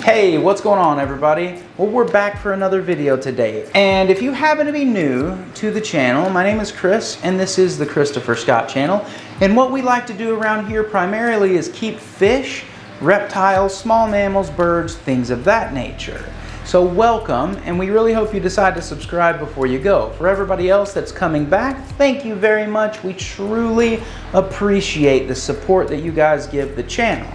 Hey, what's going on everybody? Well, we're back for another video today. And if you happen to be new to the channel, my name is Chris and this is the Christopher Scott channel. And what we like to do around here primarily is keep fish, reptiles, small mammals, birds, things of that nature. So welcome, and we really hope you decide to subscribe before you go. For everybody else that's coming back, thank you very much. We truly appreciate the support that you guys give the channel.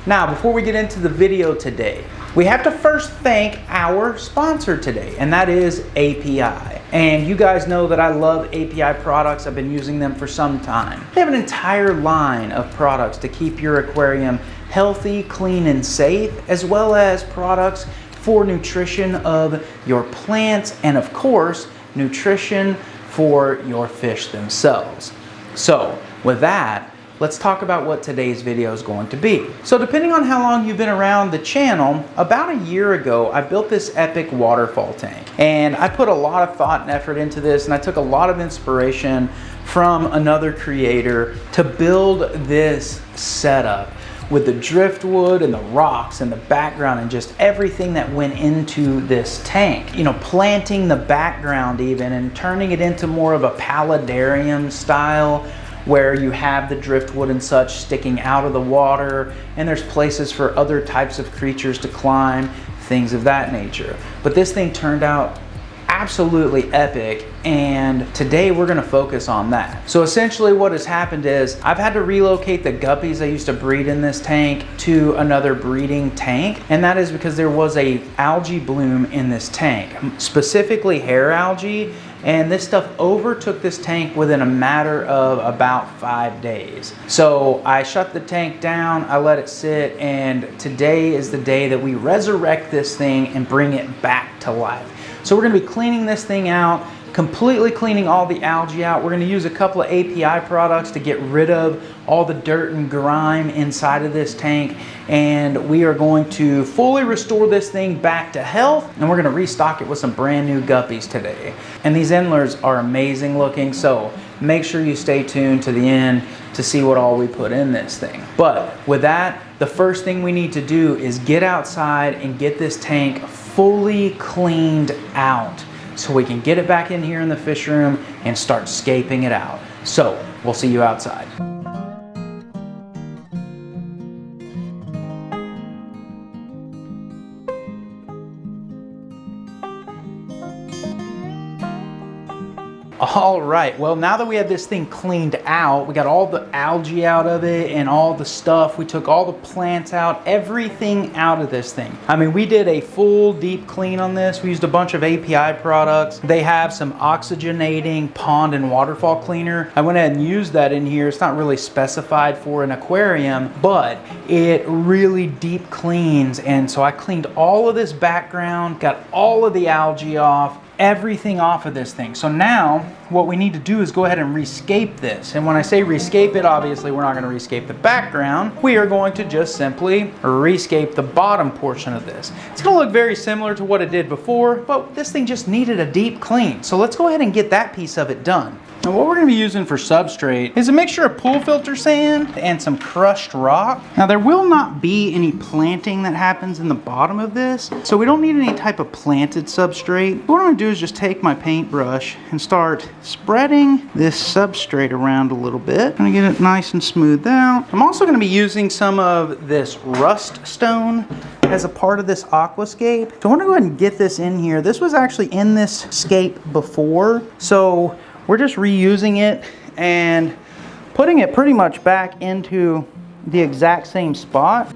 Now, before we get into the video today, we have to first thank our sponsor today, and that is API. And you guys know that I love API products. I've been using them for some time. They have an entire line of products to keep your aquarium healthy, clean, and safe, as well as products for nutrition of your plants and, of course, nutrition for your fish themselves. So, with that, let's talk about what today's video is going to be. So depending on how long you've been around the channel, about a year ago, I built this epic waterfall tank. And I put a lot of thought and effort into this, and I took a lot of inspiration from another creator to build this setup with the driftwood and the rocks and the background and just everything that went into this tank. You know, planting the background even and turning it into more of a paludarium style, where you have the driftwood and such sticking out of the water, and there's places for other types of creatures to climb, things of that nature. But this thing turned out absolutely epic, and today we're gonna focus on that. So essentially what has happened is I've had to relocate the guppies I used to breed in this tank to another breeding tank, and that is because there was a algae bloom in this tank, specifically hair algae, and this stuff overtook this tank within a matter of about 5 days. So I shut the tank down, I let it sit, and today is the day that we resurrect this thing and bring it back to life. So we're gonna be cleaning this thing out, completely cleaning all the algae out. We're gonna use a couple of API products to get rid of all the dirt and grime inside of this tank, and we are going to fully restore this thing back to health, and we're gonna restock it with some brand new guppies today. And these endlers are amazing looking, so make sure you stay tuned to the end to see what all we put in this thing. But with that, the first thing we need to do is get outside and get this tank fully cleaned out so we can get it back in here in the fish room and start scaping it out. So we'll see you outside. All right, well, now that we have this thing cleaned out, we got all the algae out of it and all the stuff. We took all the plants out, everything out of this thing. I mean, we did a full deep clean on this. We used a bunch of API products. They have some oxygenating pond and waterfall cleaner. I went ahead and used that in here. It's not really specified for an aquarium, but it really deep cleans. And so I cleaned all of this background, got all of the algae off, everything off of this thing. So now what we need to do is go ahead and rescape this. And when I say rescape it, obviously we're not going to rescape the background. We are going to just simply rescape the bottom portion of this. It's going to look very similar to what it did before, but this thing just needed a deep clean. So let's go ahead and get that piece of it done. Now what we're going to be using for substrate is a mixture of pool filter sand and some crushed rock. Now there will not be any planting that happens in the bottom of this, so we don't need any type of planted substrate. What I'm going to do is just take my paintbrush and start spreading this substrate around a little bit. I'm going to get it nice and smoothed out. I'm also going to be using some of this rust stone as a part of this aquascape. So I want to go ahead and get this in here. This was actually in this scape before, so we're just reusing it and putting it pretty much back into the exact same spot.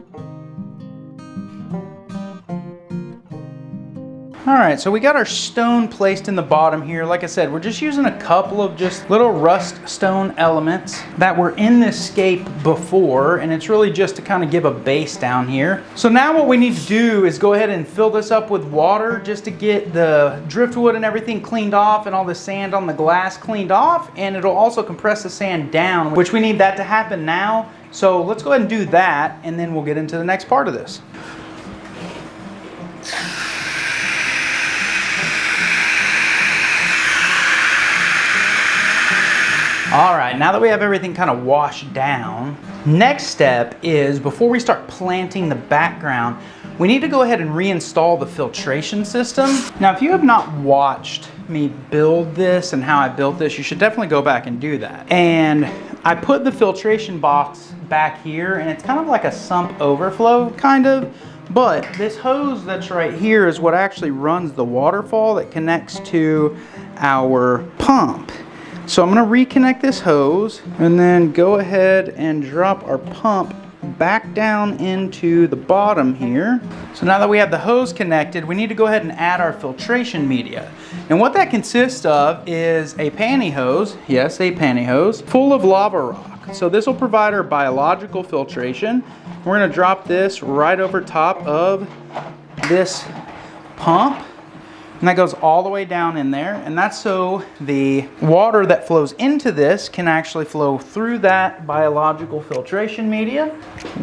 All right, so we got our stone placed in the bottom here. Like I said, we're just using a couple of just little rust stone elements that were in this scape before, and it's really just to kind of give a base down here. So now what we need to do is go ahead and fill this up with water just to get the driftwood and everything cleaned off and all the sand on the glass cleaned off, and it'll also compress the sand down, which we need that to happen now. So let's go ahead and do that, and then we'll get into the next part of this. All right, now that we have everything kind of washed down, next step is before we start planting the background, we need to go ahead and reinstall the filtration system. Now, if you have not watched me build this and how I built this, you should definitely go back and do that. And I put the filtration box back here, and it's kind of like a sump overflow, kind of. But this hose that's right here is what actually runs the waterfall that connects to our pump. So I'm going to reconnect this hose and then go ahead and drop our pump back down into the bottom here. So now that we have the hose connected, we need to go ahead and add our filtration media. And what that consists of is a pantyhose, yes, a pantyhose, full of lava rock. So this will provide our biological filtration. We're going to drop this right over top of this pump. And that goes all the way down in there, and that's so the water that flows into this can actually flow through that biological filtration media.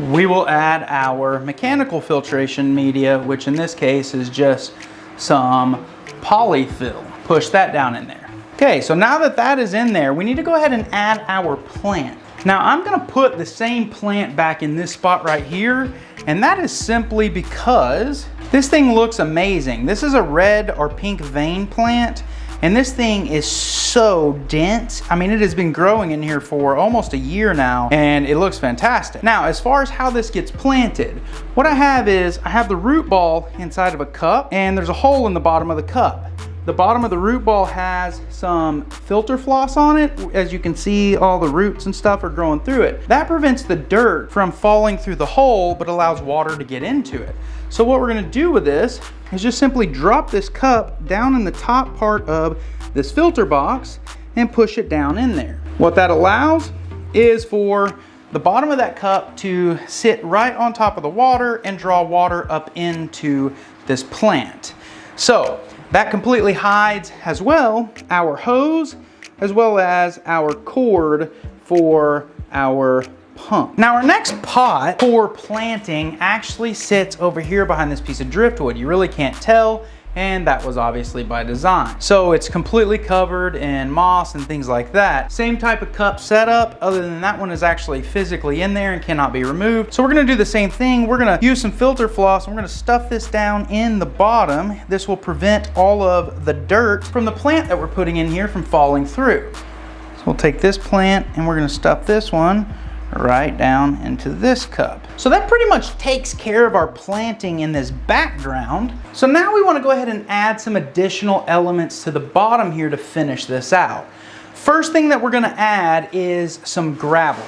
We will add our mechanical filtration media, which in this case is just some polyfill. Push that down in there. Okay, so now that that is in there, we need to go ahead and add our plant. Now I'm gonna put the same plant back in this spot right here, and that is simply because this thing looks amazing. This is a red or pink vein plant, and this thing is so dense. I mean, it has been growing in here for almost a year now, and it looks fantastic. Now, as far as how this gets planted, what I have is I have the root ball inside of a cup, and there's a hole in the bottom of the cup. The bottom of the root ball has some filter floss on it. As you can see, all the roots and stuff are growing through it. That prevents the dirt from falling through the hole, but allows water to get into it. So what we're gonna do with this is just simply drop this cup down in the top part of this filter box and push it down in there. What that allows is for the bottom of that cup to sit right on top of the water and draw water up into this plant. So that completely hides as well our hose as well as our cord for our pump. Now our next pot for planting actually sits over here behind this piece of driftwood. You really can't tell, and that was obviously by design. So it's completely covered in moss and things like that. Same type of cup setup, other than that one is actually physically in there and cannot be removed. So we're gonna do the same thing. We're gonna use some filter floss and we're gonna stuff this down in the bottom. This will prevent all of the dirt from the plant that we're putting in here from falling through. So we'll take this plant and we're gonna stuff this one right down into this cup. So that pretty much takes care of our planting in this background. So now we want to go ahead and add some additional elements to the bottom here to finish this out. First thing that we're going to add is some gravel.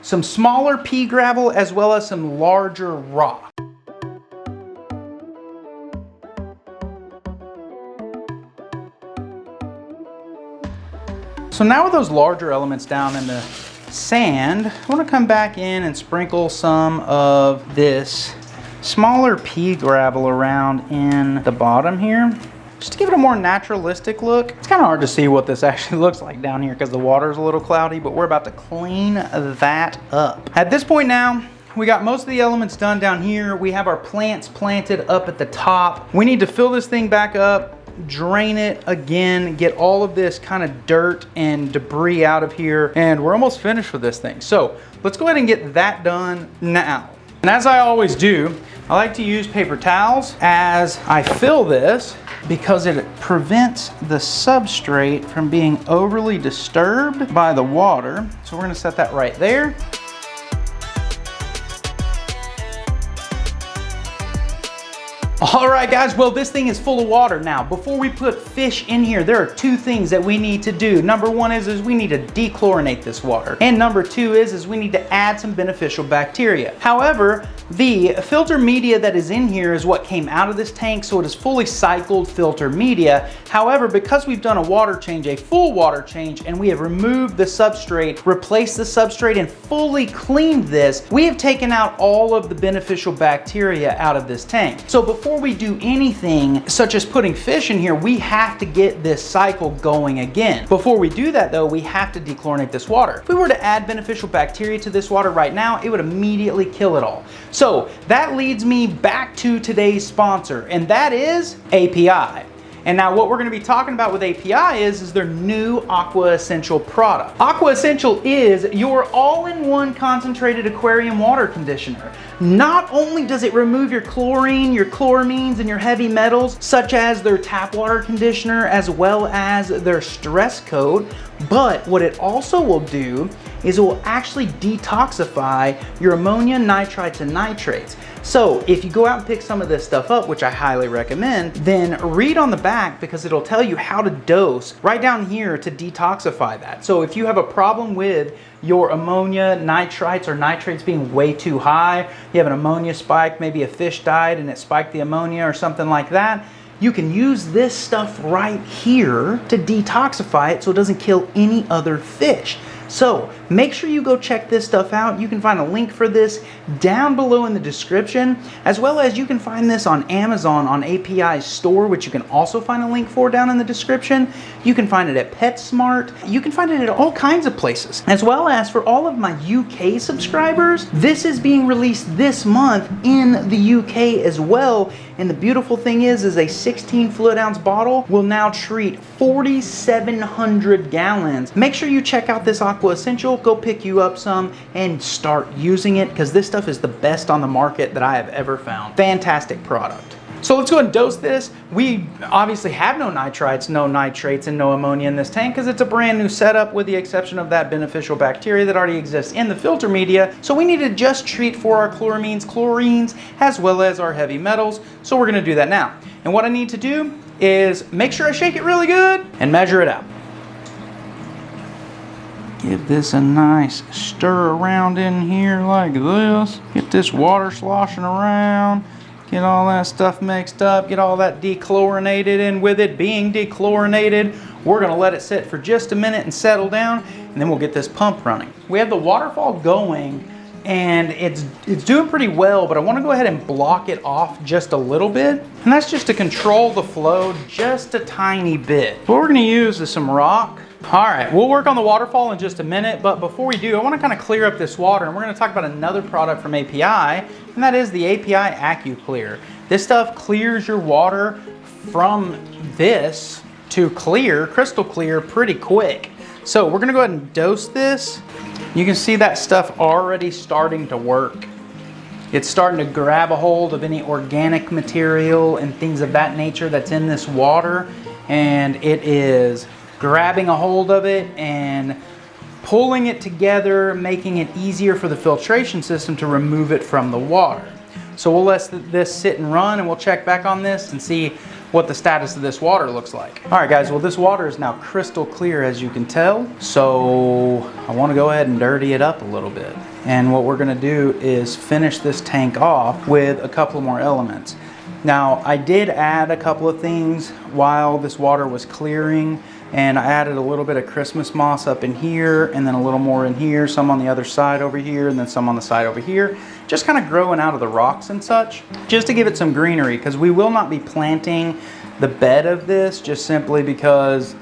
Some smaller pea gravel as well as some larger rock. So now with those larger elements down in the sand, I want to come back in and sprinkle some of this smaller pea gravel around in the bottom here, just to give it a more naturalistic look. It's kind of hard to see what this actually looks like down here because the water's a little cloudy, but we're about to clean that up. At this point now, we got most of the elements done down here. We have our plants planted up at the top. We need to fill this thing back up, drain it again, get all of this kind of dirt and debris out of here, and we're almost finished with this thing. So let's go ahead and get that done now. And as I always do, I like to use paper towels as I fill this because it prevents the substrate from being overly disturbed by the water. So we're going to set that right there. All right guys, well this thing is full of water now. Before we put fish in here, there are two things that we need to do. Number one is we need to dechlorinate this water. And number two is we need to add some beneficial bacteria. However, the filter media that is in here is what came out of this tank, so it is fully cycled filter media. However, because we've done a water change, a full water change, and we have removed the substrate, replaced the substrate, and fully cleaned this, we have taken out all of the beneficial bacteria out of this tank. So before we do anything such as putting fish in here, we have to get this cycle going again. Before we do that though, we have to dechlorinate this water. If we were to add beneficial bacteria to this water right now, it would immediately kill it all. So that leads me back to today's sponsor, and that is API. And now what we're going to be talking about with API is their new Aqua Essential product. Aqua Essential is your all-in-one concentrated aquarium water conditioner. Not only does it remove your chlorine, your chloramines, and your heavy metals, such as their tap water conditioner, as well as their stress coat, but what it also will do is it will actually detoxify your ammonia, nitrites, and nitrates. So if you go out and pick some of this stuff up, which I highly recommend, then read on the back because it'll tell you how to dose right down here to detoxify that. So if you have a problem with your ammonia, nitrites, or nitrates being way too high, you have an ammonia spike, maybe a fish died and it spiked the ammonia or something like that, you can use this stuff right here to detoxify it so it doesn't kill any other fish. So make sure you go check this stuff out. You can find a link for this down below in the description, as well as you can find this on Amazon on API's store, which you can also find a link for down in the description. You can find it at PetSmart. You can find it at all kinds of places, as well as for all of my UK subscribers. This is being released this month in the UK as well. And the beautiful thing is a 16 fluid ounce bottle will now treat 4,700 gallons. Make sure you check out this Aqua Essential, go pick you up some and start using it because this stuff is the best on the market that I have ever found. Fantastic product. So let's go ahead and dose this. We obviously have no nitrites, no nitrates, and no ammonia in this tank because it's a brand new setup with the exception of that beneficial bacteria that already exists in the filter media. So we need to just treat for our chloramines, chlorines, as well as our heavy metals. So we're gonna do that now. And what I need to do is make sure I shake it really good and measure it out. Give this a nice stir around in here like this. Get this water sloshing around. Get all that stuff mixed up, get all that dechlorinated, and with it being dechlorinated, we're gonna let it sit for just a minute and settle down, and then we'll get this pump running. We have the Waterfall going, and it's doing pretty well, but I wanna go ahead and block it off just a little bit, and that's just to control the flow just a tiny bit. What we're gonna use is some rock. All right, we'll work on the Waterfall in just a minute, but before we do, I want to kind of clear up this water, and we're going to talk about another product from API, and that is the API AccuClear. This stuff clears your water from this to clear, crystal clear, pretty quick. So we're going to go ahead and dose this. You can see that stuff already starting to work. It's starting to grab a hold of any organic material and things of that nature that's in this water, and it is grabbing a hold of it and pulling it together, making it easier for the filtration system to remove it from the water. So we'll let this sit and run, and we'll check back on this and see what the status of this water looks like. All right guys, well this water is now crystal clear as you can tell. So I want to go ahead and dirty it up a little bit. And what we're going to do is finish this tank off with a couple more elements. Now I did add a couple of things while this water was clearing, and I added a little bit of Christmas moss up in here, and then a little more in here, some on the other side over here, and then some on the side over here, just kind of growing out of the rocks and such, just to give it some greenery, because we will not be planting the bed of this just simply because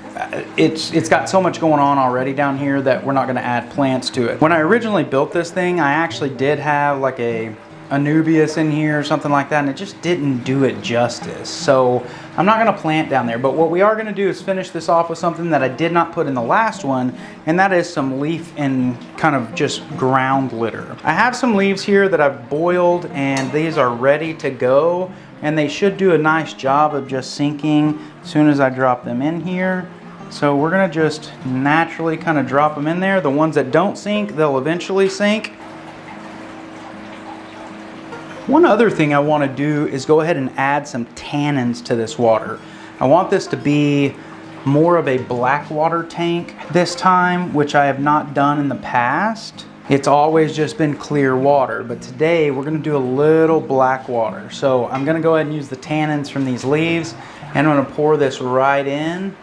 it's got so much going on already down here that we're not going to add plants to it. When I originally built this thing, I actually did have like a Anubias in here or something like that, and it just didn't do it justice. So I'm not going to plant down there, but what we are going to do is finish this off with something that I did not put in the last one, and that is some leaf and kind of just ground litter. I have some leaves here that I've boiled, and these are ready to go, and they should do a nice job of just sinking as soon as I drop them in here. So we're going to just naturally kind of drop them in there. The ones that don't sink, they'll eventually sink. One other thing I want to do is go ahead and add some tannins to this water. I want this to be more of a Blackwater tank this time, which I have not done in the past. It's always just been clear water, but today we're going to do a little Blackwater. So I'm going to go ahead and use the tannins from these leaves, and I'm going to pour this right in.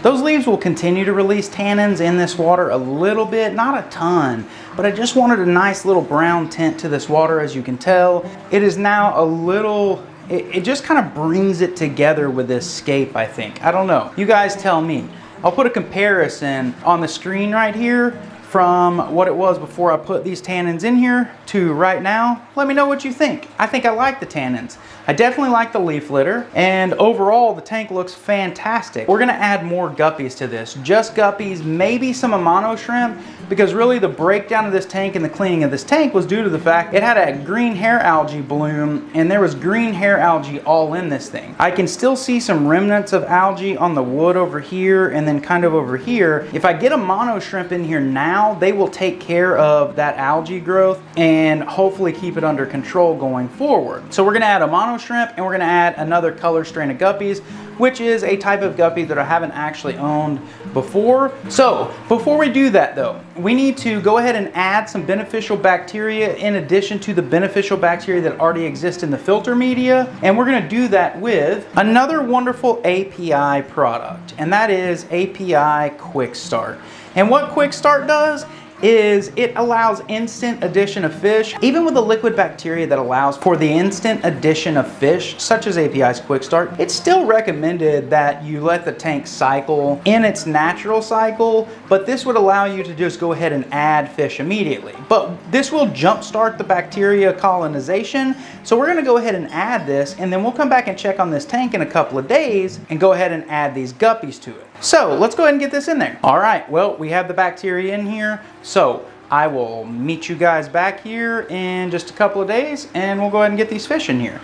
Those leaves will continue to release tannins in this water a little bit, not a ton, but I just wanted a nice little brown tint to this water. As you can tell, it is now a little, it just kind of brings it together with this scape, I think. I don't know. You guys tell me. I'll put a comparison on the screen right here from what it was before I put these tannins in here to right now. Let me know what you think. I think I like the tannins. I definitely like the leaf litter, and overall the tank looks fantastic. We're gonna add more guppies to this, just guppies, maybe some Amano shrimp, because really the breakdown of this tank and the cleaning of this tank was due to the fact it had a green hair algae bloom, and there was green hair algae all in this thing. I can still see some remnants of algae on the wood over here and then kind of over here. If I get Amano shrimp in here now, they will take care of that algae growth and hopefully keep it under control going forward. So we're gonna add Amano shrimp, and we're gonna add another color strain of guppies, which is a type of guppy that I haven't actually owned before. So before we do that though, we need to go ahead and add some beneficial bacteria in addition to the beneficial bacteria that already exist in the filter media. And we're gonna do that with another wonderful API product, and that is API Quick Start. And what Quick Start does is it allows instant addition of fish. Even with the liquid bacteria that allows for the instant addition of fish, such as API's Quick Start, it's still recommended that you let the tank cycle in its natural cycle, but this would allow you to just go ahead and add fish immediately. But this will jumpstart the bacteria colonization, so we're gonna go ahead and add this, and then we'll come back and check on this tank in a couple of days and go ahead and add these guppies to it. So let's go ahead and get this in there. All right, well, we have the bacteria in here, so I will meet you guys back here in just a couple of days, and we'll go ahead and get these fish in here.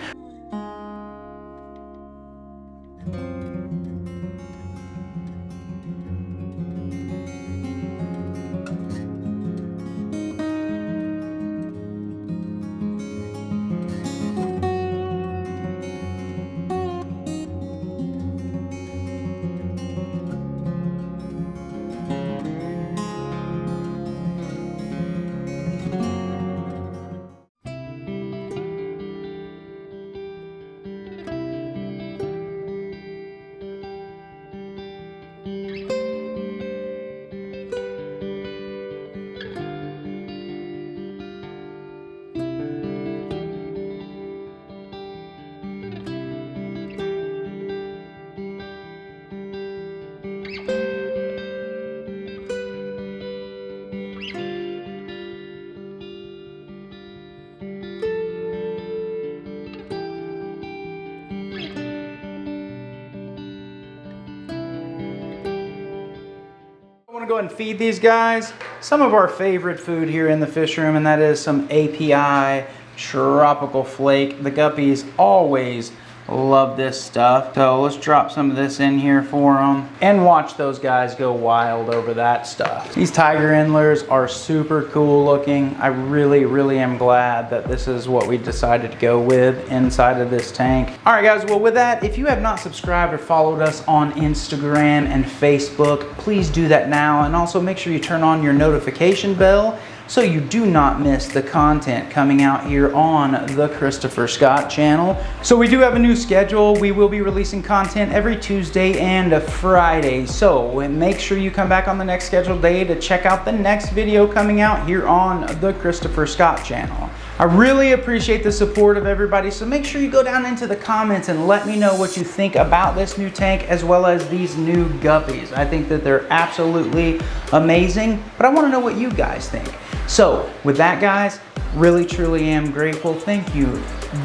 Go ahead and feed these guys some of our favorite food here in the fish room, and that is some API tropical flake. The guppies always love this stuff, so let's drop some of this in here for them and watch those guys go wild over that stuff. These tiger endlers are super cool looking. I really am glad that this is what we decided to go with inside of this tank. All right guys, well with that, if you have not subscribed or followed us on Instagram and Facebook, please do that now, and also make sure you turn on your notification bell so you do not miss the content coming out here on the Christopher Scott channel. So we do have a new schedule. We will be releasing content every Tuesday and a Friday. So make sure you come back on the next scheduled day to check out the next video coming out here on the Christopher Scott channel. I really appreciate the support of everybody, so make sure you go down into the comments and let me know what you think about this new tank as well as these new guppies. I think that they're absolutely amazing, but I want to know what you guys think. So with that guys, really truly am grateful. Thank you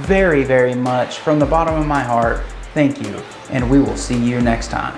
very much from the bottom of my heart. Thank you, and we will see you next time.